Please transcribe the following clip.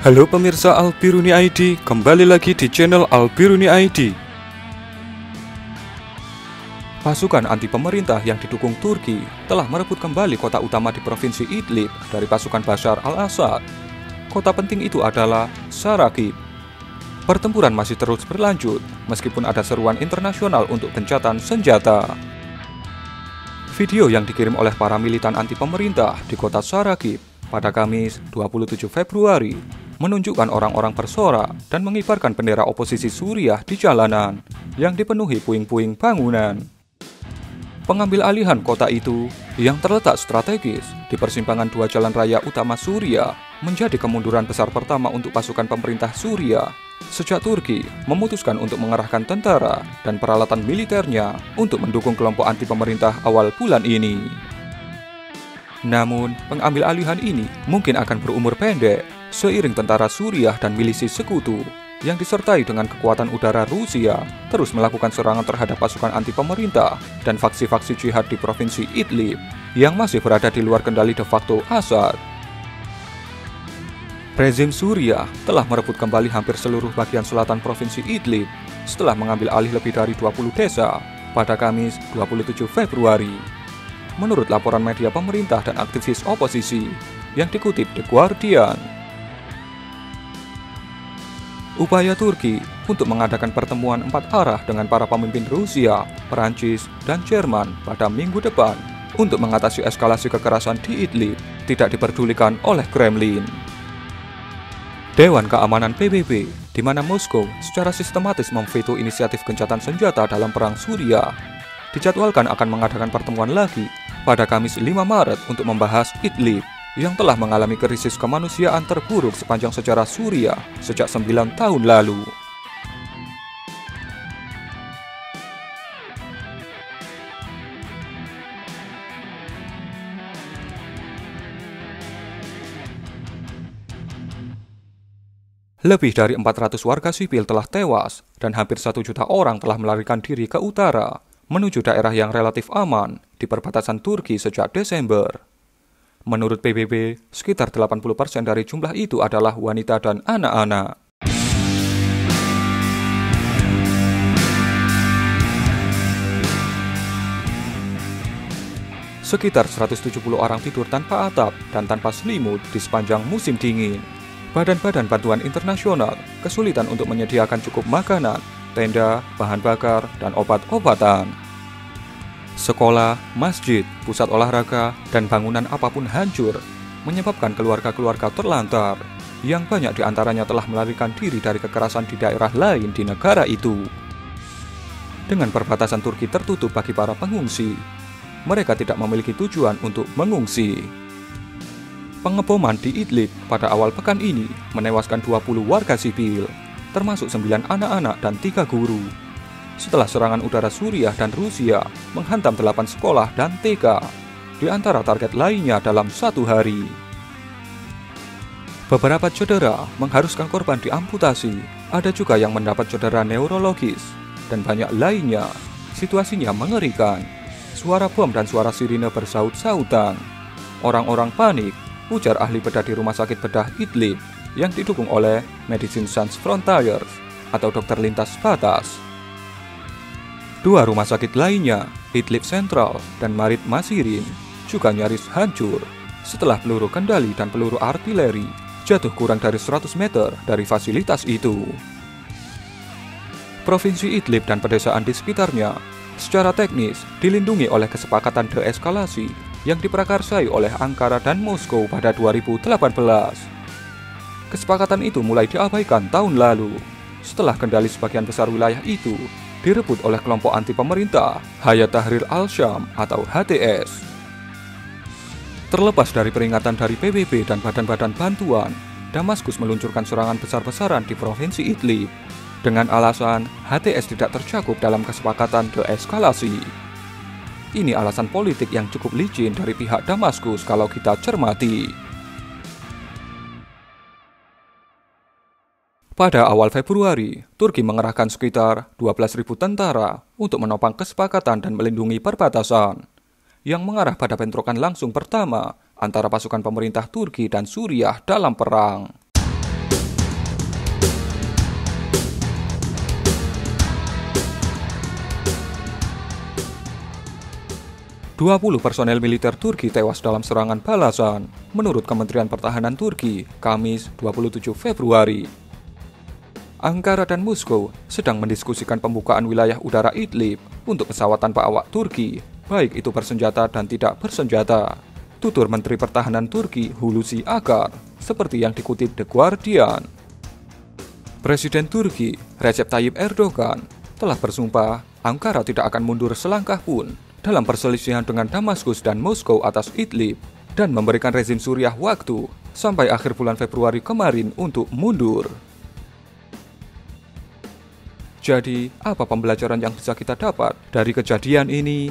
Halo pemirsa Al-Biruni ID, kembali lagi di channel Al-Biruni ID. Pasukan anti pemerintah yang didukung Turki telah merebut kembali kota utama di provinsi Idlib dari pasukan Bashar al-Assad. Kota penting itu adalah Sarakib. Pertempuran masih terus berlanjut meskipun ada seruan internasional untuk gencatan senjata. Video yang dikirim oleh para militan anti pemerintah di kota Sarakib pada Kamis 27 Februari menunjukkan orang-orang bersorak dan mengibarkan bendera oposisi Suriah di jalanan yang dipenuhi puing-puing bangunan. Pengambil alihan kota itu yang terletak strategis di persimpangan dua jalan raya utama Suriah menjadi kemunduran besar pertama untuk pasukan pemerintah Suriah sejak Turki memutuskan untuk mengerahkan tentara dan peralatan militernya untuk mendukung kelompok anti pemerintah awal bulan ini. Namun, pengambil alihan ini mungkin akan berumur pendek seiring tentara Suriah dan milisi sekutu yang disertai dengan kekuatan udara Rusia terus melakukan serangan terhadap pasukan anti pemerintah dan faksi-faksi jihad di provinsi Idlib yang masih berada di luar kendali de facto Assad. Rezim Suriah telah merebut kembali hampir seluruh bagian selatan provinsi Idlib setelah mengambil alih lebih dari 20 desa pada Kamis 27 Februari. Menurut laporan media pemerintah dan aktivis oposisi yang dikutip The Guardian. Upaya Turki untuk mengadakan pertemuan 4 arah dengan para pemimpin Rusia, Perancis, dan Jerman pada minggu depan untuk mengatasi eskalasi kekerasan di Idlib tidak diperdulikan oleh Kremlin. Dewan Keamanan PBB, di mana Moskow secara sistematis memveto inisiatif gencatan senjata dalam perang Suriah, dijadwalkan akan mengadakan pertemuan lagi pada Kamis 5 Maret untuk membahas Idlib yang telah mengalami krisis kemanusiaan terburuk sepanjang sejarah Suriah sejak 9 tahun lalu. Lebih dari 400 warga sipil telah tewas dan hampir 1 juta orang telah melarikan diri ke utara menuju daerah yang relatif aman di perbatasan Turki sejak Desember. Menurut PBB, sekitar 80% dari jumlah itu adalah wanita dan anak-anak. Sekitar 170 orang tidur tanpa atap dan tanpa selimut di sepanjang musim dingin. Badan-badan bantuan internasional kesulitan untuk menyediakan cukup makanan, tenda, bahan bakar, dan obat-obatan. Sekolah, masjid, pusat olahraga, dan bangunan apapun hancur, menyebabkan keluarga-keluarga terlantar, yang banyak diantaranya telah melarikan diri dari kekerasan di daerah lain di negara itu. Dengan perbatasan Turki tertutup bagi para pengungsi, mereka tidak memiliki tujuan untuk mengungsi. Pengeboman di Idlib pada awal pekan ini menewaskan 20 warga sipil, termasuk 9 anak-anak dan 3 guru. Setelah serangan udara Suriah dan Rusia menghantam 8 sekolah dan TK, di antara target lainnya dalam 1 hari. Beberapa cedera mengharuskan korban diamputasi, ada juga yang mendapat cedera neurologis, dan banyak lainnya. Situasinya mengerikan. Suara bom dan suara sirine bersaut-sautan. Orang-orang panik, ujar ahli bedah di Rumah Sakit Bedah Idlib yang didukung oleh Medicine Sans Frontiers atau Dokter Lintas Batas. 2 rumah sakit lainnya, Idlib Central dan Marit Masirin, juga nyaris hancur setelah peluru kendali dan peluru artileri jatuh kurang dari 100 meter dari fasilitas itu. Provinsi Idlib dan pedesaan di sekitarnya secara teknis dilindungi oleh kesepakatan deeskalasi yang diprakarsai oleh Ankara dan Moskow pada 2018. Kesepakatan itu mulai diabaikan tahun lalu setelah kendali sebagian besar wilayah itu direbut oleh kelompok anti pemerintah Hayat Tahrir al-Syam atau HTS. Terlepas dari peringatan dari PBB dan badan-badan bantuan, Damaskus meluncurkan serangan besar-besaran di provinsi Idlib dengan alasan HTS tidak tercakup dalam kesepakatan deeskalasi. Ini alasan politik yang cukup licin dari pihak Damaskus kalau kita cermati. Pada awal Februari, Turki mengerahkan sekitar 12.000 tentara untuk menopang kesepakatan dan melindungi perbatasan, yang mengarah pada bentrokan langsung pertama antara pasukan pemerintah Turki dan Suriah dalam perang. 20 personel militer Turki tewas dalam serangan balasan, menurut Kementerian Pertahanan Turki, Kamis 27 Februari. Ankara dan Moskow sedang mendiskusikan pembukaan wilayah udara Idlib untuk pesawat tanpa awak Turki, baik itu bersenjata dan tidak bersenjata. Tutur Menteri Pertahanan Turki Hulusi Akar, seperti yang dikutip The Guardian. Presiden Turki Recep Tayyip Erdogan telah bersumpah Ankara tidak akan mundur selangkah pun dalam perselisihan dengan Damaskus dan Moskow atas Idlib dan memberikan rezim Suriah waktu sampai akhir bulan Februari kemarin untuk mundur. Jadi, apa pembelajaran yang bisa kita dapat dari kejadian ini?